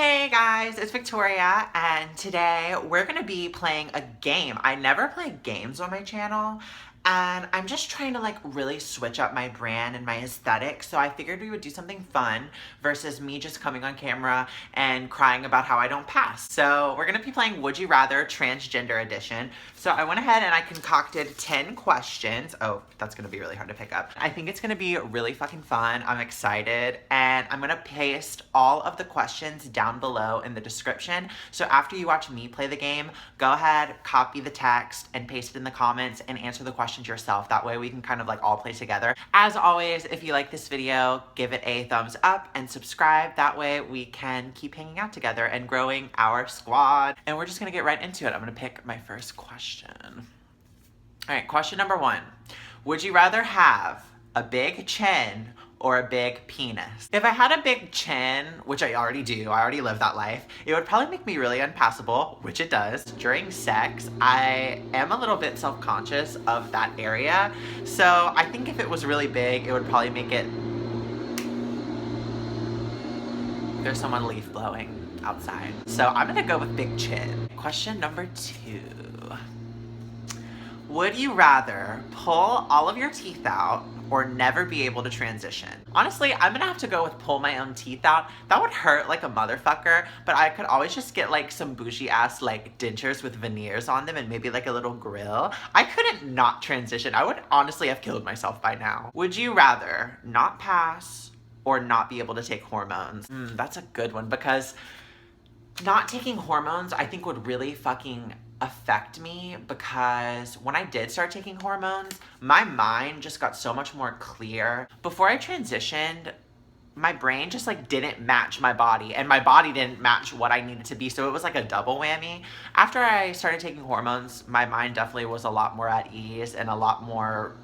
Hey guys, it's Victoria, and today we're gonna be playing a game. I never play games on my channel, and I'm just trying to really switch up my brand and my aesthetic, so I figured we would do something fun versus me just coming on camera and crying about how I don't pass. So we're gonna be playing Would You Rather Transgender Edition. So I went ahead and I concocted 10 questions. Oh, that's gonna be really hard to pick up. I think it's gonna be really fucking fun. I'm excited, and I'm gonna paste all of the questions down below in the description. So after you watch me play the game, go ahead, copy the text, and paste it in the comments and answer the questions yourself. That way we can kind of all play together. As always, if you like this video, give it a thumbs up and subscribe. That way we can keep hanging out together and growing our squad. And we're just gonna get right into it. I'm gonna pick my first question. All right, question number 1. Would you rather have a big chin or a big penis? If I had a big chin, which I already do, I already live that life, it would probably make me really unpassable, which it does. During sex, I am a little bit self-conscious of that area, so I think if it was really big, it would probably make it... There's someone leaf blowing outside. So I'm gonna go with big chin. Question number 2. Would you rather pull all of your teeth out or never be able to transition? Honestly, I'm gonna have to go with pull my own teeth out. That would hurt like a motherfucker, but I could always just get some bougie ass dentures with veneers on them and maybe a little grill. I couldn't not transition. I would honestly have killed myself by now. Would you rather not pass or not be able to take hormones? That's a good one, because not taking hormones I think would really fucking affect me, because when I did start taking hormones, my mind just got so much more clear. Before I transitioned, my brain just didn't match my body, and my body didn't match what I needed to be, so it was a double whammy. After I started taking hormones, my mind definitely was a lot more at ease and a lot more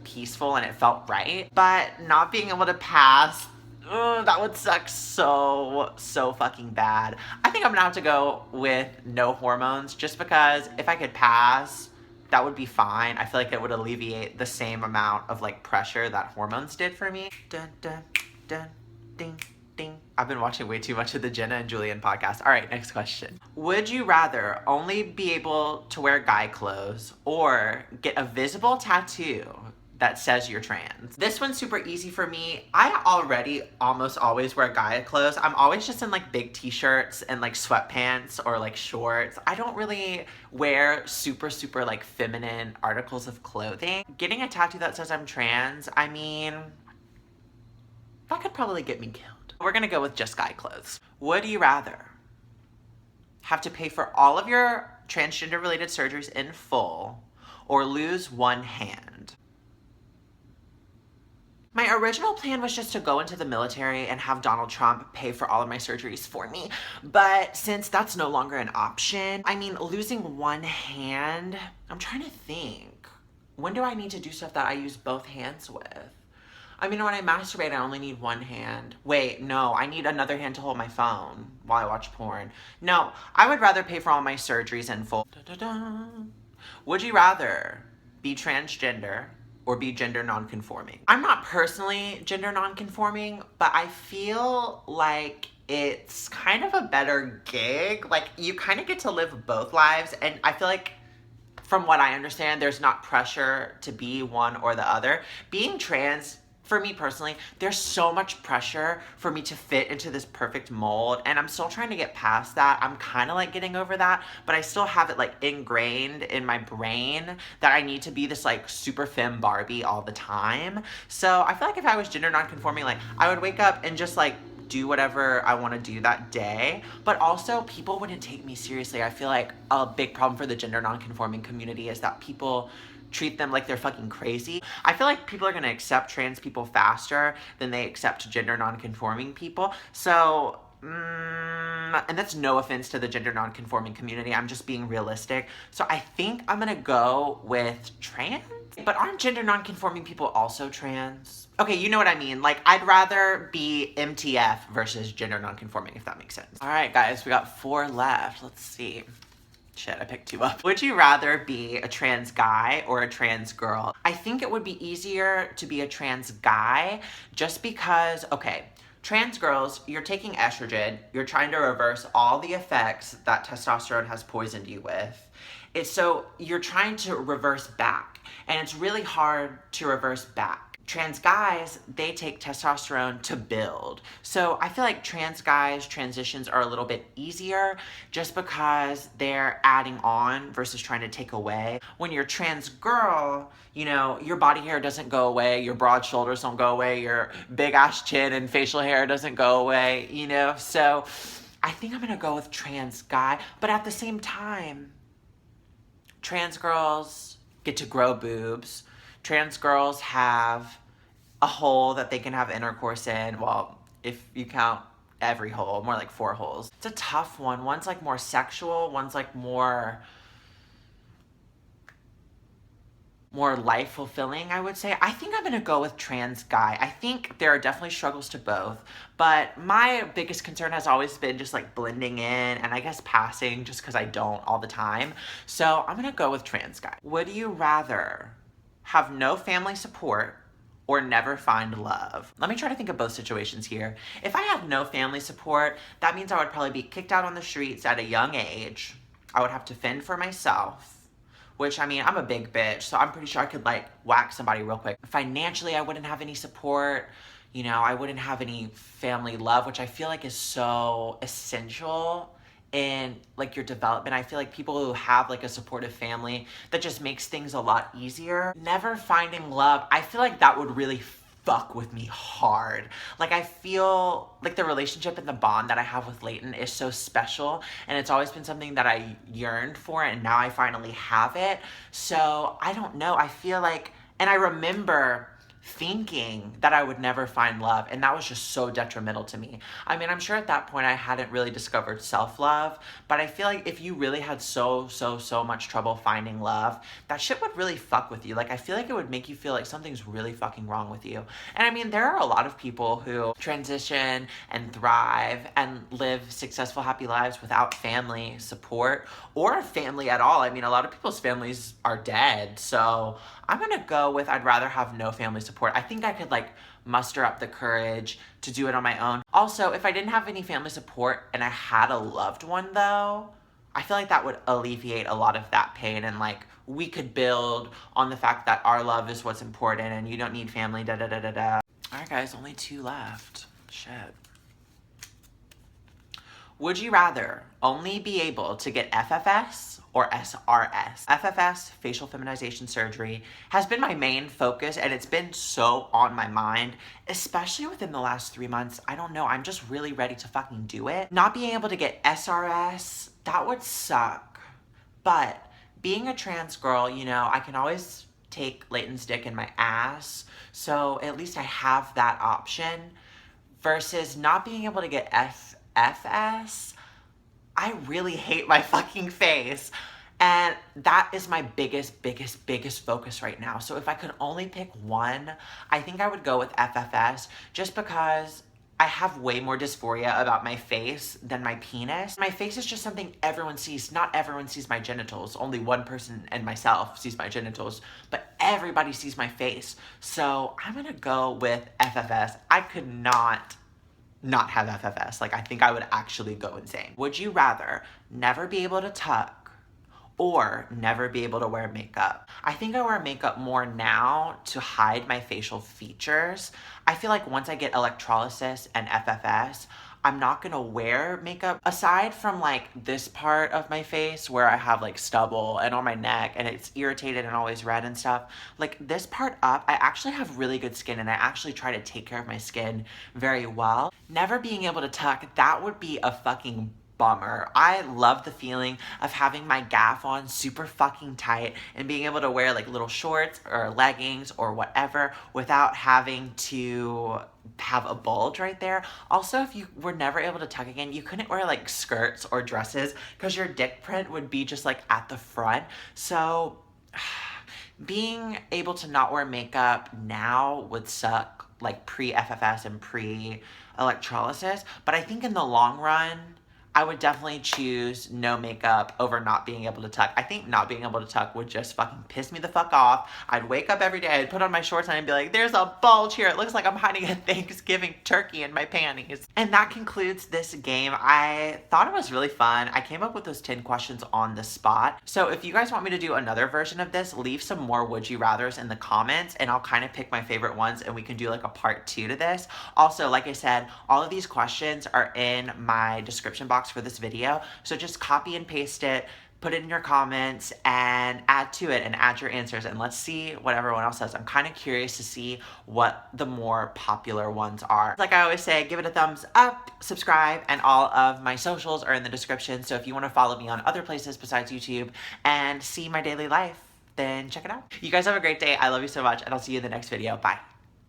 peaceful, and it felt right. But not being able to pass, that would suck so fucking bad. I think I'm gonna have to go with no hormones, just because if I could pass, that would be fine. I feel like it would alleviate the same amount of pressure that hormones did for me. Dun, dun, dun, ding, ding. I've been watching way too much of the Jenna and Julian podcast. All right, next question. Would you rather only be able to wear guy clothes or get a visible tattoo that says you're trans? This one's super easy for me. I already almost always wear guy clothes. I'm always just in big t-shirts and sweatpants or shorts. I don't really wear super feminine articles of clothing. Getting a tattoo that says I'm trans, I mean, that could probably get me killed. We're gonna go with just guy clothes. Would you rather have to pay for all of your transgender related surgeries in full or lose one hand? My original plan was just to go into the military and have Donald Trump pay for all of my surgeries for me. But since that's no longer an option, I mean, losing one hand, I'm trying to think. When do I need to do stuff that I use both hands with? I mean, when I masturbate, I only need one hand. Wait, no, I need another hand to hold my phone while I watch porn. No, I would rather pay for all my surgeries in full. Da-da-da. Would you rather be transgender or be gender non-conforming? I'm not personally gender non-conforming, but I feel like it's kind of a better gig. You kind of get to live both lives, and I feel like, from what I understand, there's not pressure to be one or the other. Being trans, for me personally, there's so much pressure for me to fit into this perfect mold, and I'm still trying to get past that. I'm kind of getting over that, but I still have it ingrained in my brain that I need to be this super femme Barbie all the time. So I feel like if I was gender non-conforming, I would wake up and just do whatever I want to do that day, but also people wouldn't take me seriously. I feel like a big problem for the gender non-conforming community is that people treat them like they're fucking crazy. I feel like people are gonna accept trans people faster than they accept gender non-conforming people. So, and that's no offense to the gender non-conforming community, I'm just being realistic. So I think I'm gonna go with trans. But aren't gender non-conforming people also trans? Okay, you know what I mean. I'd rather be MTF versus gender non-conforming, if that makes sense. All right, guys, we got 4 left. Let's see. Shit, I picked 2 up. Would you rather be a trans guy or a trans girl? I think it would be easier to be a trans guy just because, okay, Trans girls, you're taking estrogen, you're trying to reverse all the effects that testosterone has poisoned you with. So you're trying to reverse back, and it's really hard to reverse back. Trans guys, they take testosterone to build. So I feel like trans guys' transitions are a little bit easier just because they're adding on versus trying to take away. When you're trans girl, you know, your body hair doesn't go away, your broad shoulders don't go away, your big ass chin and facial hair doesn't go away, you know? So I think I'm gonna go with trans guy, but at the same time, trans girls get to grow boobs. Trans girls have a hole that they can have intercourse in. Well, if you count every hole, more like 4 holes. It's a tough one. One's like more sexual, one's like more life fulfilling, I would say. I think I'm gonna go with trans guy. I think there are definitely struggles to both, but my biggest concern has always been just like blending in and I guess passing just because I don't all the time. So I'm gonna go with trans guy. Would you rather have no family support or never find love? Let me try to think of both situations here. If I had no family support, that means I would probably be kicked out on the streets at a young age. I would have to fend for myself, which, I mean, I'm a big bitch, so I'm pretty sure I could, like, whack somebody real quick. Financially, I wouldn't have any support. You know, I wouldn't have any family love, which I feel like is so essential in, like, your development. I feel like people who have, like, a supportive family, that just makes things a lot easier. Never finding love, I feel like that would really fuck with me hard. Like, I feel like the relationship and the bond that I have with Leighton is so special, and it's always been something that I yearned for, and now I finally have it. So, I don't know, I feel like, and I remember thinking that I would never find love, and that was just so detrimental to me. I mean, I'm sure at that point I hadn't really discovered self-love, but I feel like if you really had so much trouble finding love, that shit would really fuck with you. Like, I feel like it would make you feel like something's really fucking wrong with you. And I mean, there are a lot of people who transition and thrive and live successful, happy lives without family support or family at all. I mean, a lot of people's families are dead, so I'm gonna go with I'd rather have no family support. I think I could, like, muster up the courage to do it on my own. Also, if I didn't have any family support and I had a loved one, though, I feel like that would alleviate a lot of that pain, and, like, we could build on the fact that our love is what's important and you don't need family, da-da-da-da-da. Alright, guys, only 2 left. Shit. Would you rather only be able to get FFS or SRS? FFS, facial feminization surgery, has been my main focus, and it's been so on my mind, especially within the last 3 months. I don't know, I'm just really ready to fucking do it. Not being able to get SRS, that would suck. But being a trans girl, you know, I can always take Leighton's dick in my ass, so at least I have that option. Versus not being able to get FS, I really hate my fucking face. And that is my biggest focus right now. So if I could only pick one, I think I would go with FFS, just because I have way more dysphoria about my face than my penis. My face is just something everyone sees. Not everyone sees my genitals. Only one person and myself sees my genitals, but everybody sees my face. So I'm gonna go with FFS. I could not have FFS. Like, I think I would actually go insane. Would you rather never be able to tuck or never be able to wear makeup? I think I wear makeup more now to hide my facial features. I feel like once I get electrolysis and FFS, I'm not gonna wear makeup. Aside from, like, this part of my face where I have, like, stubble and on my neck and it's irritated and always red and stuff, like, this part up, I actually have really good skin, and I actually try to take care of my skin very well. Never being able to tuck, that would be a fucking bummer. I love the feeling of having my gaff on super fucking tight and being able to wear, like, little shorts or leggings or whatever without having to have a bulge right there. Also, if you were never able to tuck again, you couldn't wear, like, skirts or dresses because your dick print would be just, like, at the front. So being able to not wear makeup now would suck, like, pre-FFS and pre-electrolysis, but I think in the long run, I would definitely choose no makeup over not being able to tuck. I think not being able to tuck would just fucking piss me the fuck off. I'd wake up every day, I'd put on my shorts and I'd be like, there's a bulge here. It looks like I'm hiding a Thanksgiving turkey in my panties. And that concludes this game. I thought it was really fun. I came up with those 10 questions on the spot. So if you guys want me to do another version of this, leave some more would you rathers in the comments and I'll kind of pick my favorite ones and we can do like a part 2 to this. Also, like I said, all of these questions are in my description box for this video, so just copy and paste it, put it in your comments, and add to it and add your answers, and let's see what everyone else says. I'm kind of curious to see what the more popular ones are. Like I always say, give it a thumbs up, subscribe, and all of my socials are in the description, so if you want to follow me on other places besides YouTube and see my daily life, then check it out. You guys have a great day. I love you so much, and I'll see you in the next video. Bye.